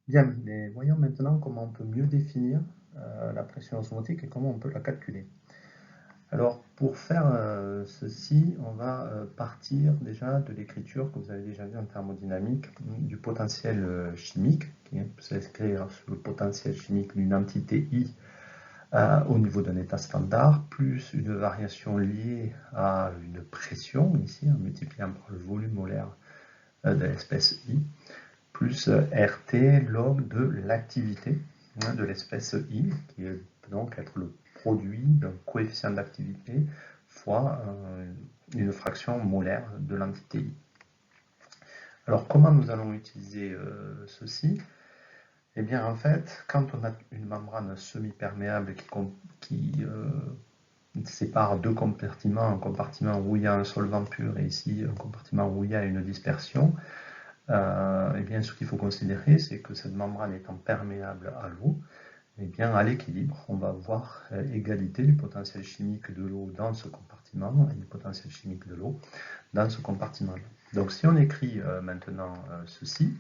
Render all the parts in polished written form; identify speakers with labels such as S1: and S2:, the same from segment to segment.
S1: Bien, mais voyons maintenant comment on peut mieux définir la pression osmotique et comment on peut la calculer. Alors, pour faire ceci, on va partir déjà de l'écriture que vous avez déjà vu en thermodynamique du potentiel chimique, qui peut s'écrire sur le potentiel chimique d'une entité I au niveau d'un état standard, plus une variation liée à une pression, ici, en multipliant par le volume molaire de l'espèce I, plus RT log de l'activité de l'espèce I, qui peut donc être le produit d'un coefficient d'activité fois une fraction molaire de l'entité I. Alors comment nous allons utiliser ceci? Eh bien en fait, quand on a une membrane semi-perméable qui sépare deux compartiments, un compartiment où il y a un solvant pur et ici un compartiment où il y a une dispersion, eh bien, ce qu'il faut considérer, c'est que cette membrane étant perméable à l'eau, eh bien, à l'équilibre, on va avoir égalité du potentiel chimique de l'eau dans ce compartiment et du potentiel chimique de l'eau dans ce compartiment-là. Donc, si on écrit maintenant ceci,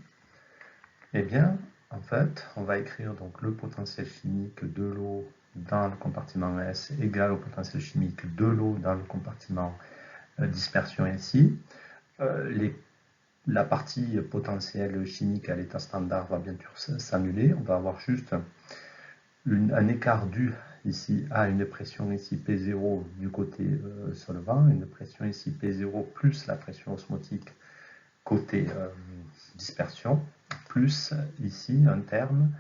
S1: eh bien, en fait, on va écrire donc le potentiel chimique de l'eau dans le compartiment S égal au potentiel chimique de l'eau dans le compartiment dispersion ici. La partie potentielle chimique à l'état standard va bien sûr s'annuler. On va avoir juste un écart dû ici à une pression ici P0 du côté solvant, une pression ici P0 plus la pression osmotique côté dispersion, plus ici un terme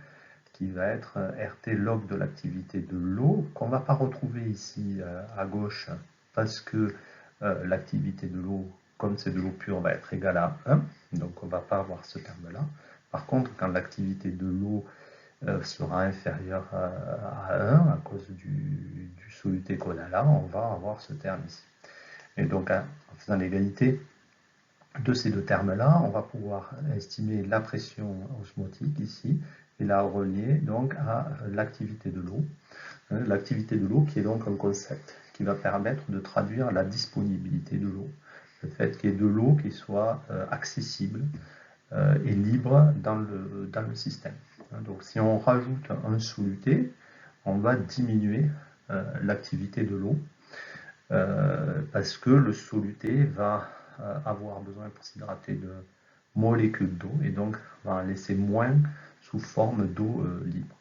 S1: qui va être RT log de l'activité de l'eau, qu'on ne va pas retrouver ici à gauche parce que l'activité de l'eau, comme c'est de l'eau pure, va être égale à 1, donc on ne va pas avoir ce terme-là. Par contre, quand l'activité de l'eau sera inférieure à 1 à cause du soluté qu'on a là, on va avoir ce terme ici. Et donc, en faisant l'égalité de ces deux termes-là, on va pouvoir estimer la pression osmotique ici et la relier donc à l'activité de l'eau. L'activité de l'eau qui est donc un concept qui va permettre de traduire la disponibilité de l'eau. Le fait qu'il y ait de l'eau qui soit accessible et libre dans le système. Donc si on rajoute un soluté, on va diminuer l'activité de l'eau parce que le soluté va avoir besoin pour s'hydrater de molécules d'eau et donc va en laisser moins sous forme d'eau libre.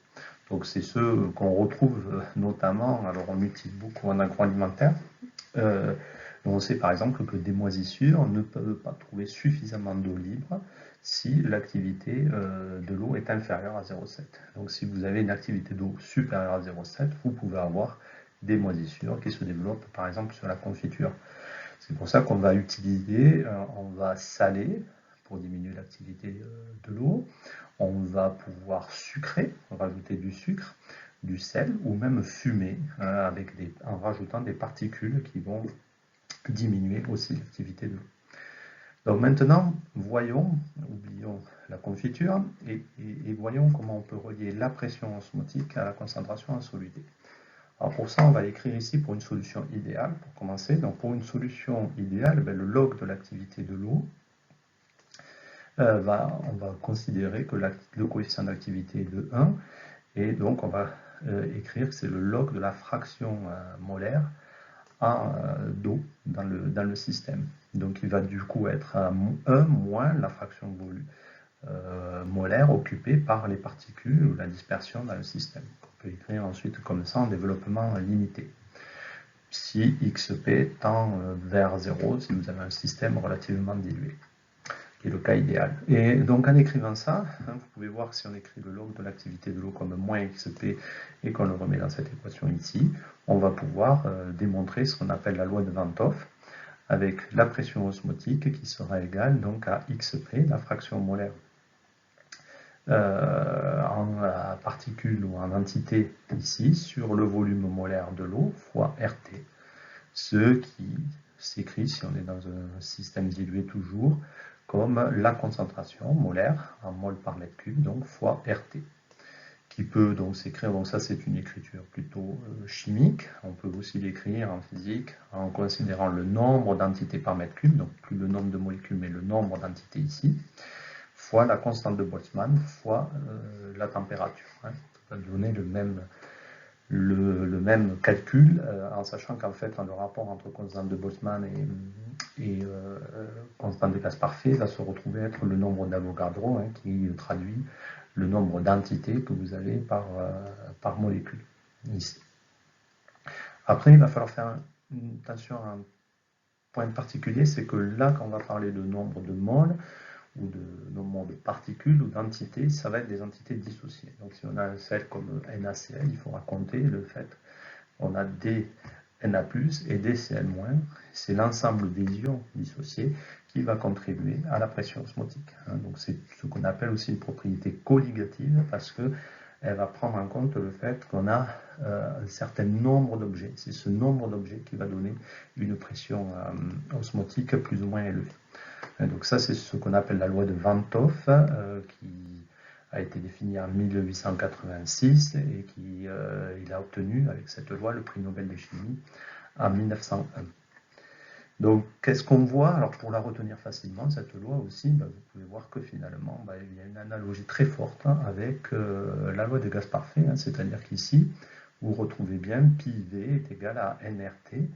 S1: Donc c'est ce qu'on retrouve notamment, alors on l'utilise beaucoup en agroalimentaire. On sait par exemple que des moisissures ne peuvent pas trouver suffisamment d'eau libre si l'activité de l'eau est inférieure à 0,7. Donc si vous avez une activité d'eau supérieure à 0,7, vous pouvez avoir des moisissures qui se développent par exemple sur la confiture. C'est pour ça qu'on va utiliser, on va saler pour diminuer l'activité de l'eau, on va pouvoir sucrer, rajouter du sucre, du sel ou même fumer en rajoutant des particules qui vont diminuer aussi l'activité de l'eau. Donc maintenant, oublions la confiture et voyons comment on peut relier la pression osmotique à la concentration en soluté. Alors pour ça, on va écrire ici pour une solution idéale, pour commencer. Donc pour une solution idéale, le log de l'activité de l'eau, on va considérer que le coefficient d'activité est de 1, et donc on va écrire que c'est le log de la fraction molaire d'eau dans le système. Donc il va du coup être à 1 moins la fraction molaire occupée par les particules ou la dispersion dans le système. On peut écrire ensuite comme ça en développement limité. Si xp tend vers 0, si vous avez un système relativement dilué, qui est le cas idéal. Et donc en écrivant ça, vous pouvez voir que si on écrit le log de l'activité de l'eau comme moins xp et qu'on le remet dans cette équation ici, on va pouvoir démontrer ce qu'on appelle la loi de Van't Hoff, avec la pression osmotique qui sera égale donc à xp, la fraction molaire en particule ou en entité ici, sur le volume molaire de l'eau fois RT. Ce qui s'écrit, si on est dans un système dilué toujours, comme la concentration molaire en mol par mètre cube, donc fois RT, qui peut donc s'écrire, donc ça c'est une écriture plutôt chimique, on peut aussi l'écrire en physique en considérant le nombre d'entités par mètre cube, donc plus le nombre de molécules mais le nombre d'entités ici, fois la constante de Boltzmann fois la température. Hein. Ça va donner le même calcul, en sachant qu'en fait, le rapport entre constante de Boltzmann et constante de gaz parfait va se retrouver être le nombre d'Avogadro, hein, qui traduit le nombre d'entités que vous avez par molécule, ici. Après, il va falloir faire attention à un point particulier, c'est que là, quand on va parler de nombre de moles, ou de nombre de particules ou d'entités, ça va être des entités dissociées. Donc si on a un sel comme NaCl, il faudra compter le fait qu'on a des Na+, et des Cl-. C'est l'ensemble des ions dissociés qui va contribuer à la pression osmotique. Donc c'est ce qu'on appelle aussi une propriété colligative, parce que elle va prendre en compte le fait qu'on a un certain nombre d'objets. C'est ce nombre d'objets qui va donner une pression osmotique plus ou moins élevée. Donc ça, c'est ce qu'on appelle la loi de Van 't Hoff, qui a été définie en 1886 et il a obtenu avec cette loi le prix Nobel de chimie en 1901. Donc, qu'est-ce qu'on voit? Alors, pour la retenir facilement, cette loi aussi, vous pouvez voir que finalement, il y a une analogie très forte avec la loi de gaz parfait, c'est-à-dire qu'ici, vous retrouvez bien pi-V est égal à nRT,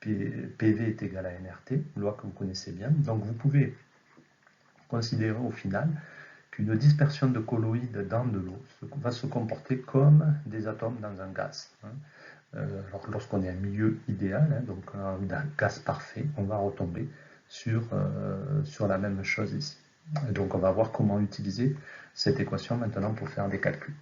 S1: PV est égal à nRT, loi que vous connaissez bien. Donc, vous pouvez considérer au final qu'une dispersion de colloïdes dans de l'eau va se comporter comme des atomes dans un gaz. Alors lorsqu'on est à un milieu idéal, donc un gaz parfait, on va retomber sur la même chose ici. Et donc on va voir comment utiliser cette équation maintenant pour faire des calculs.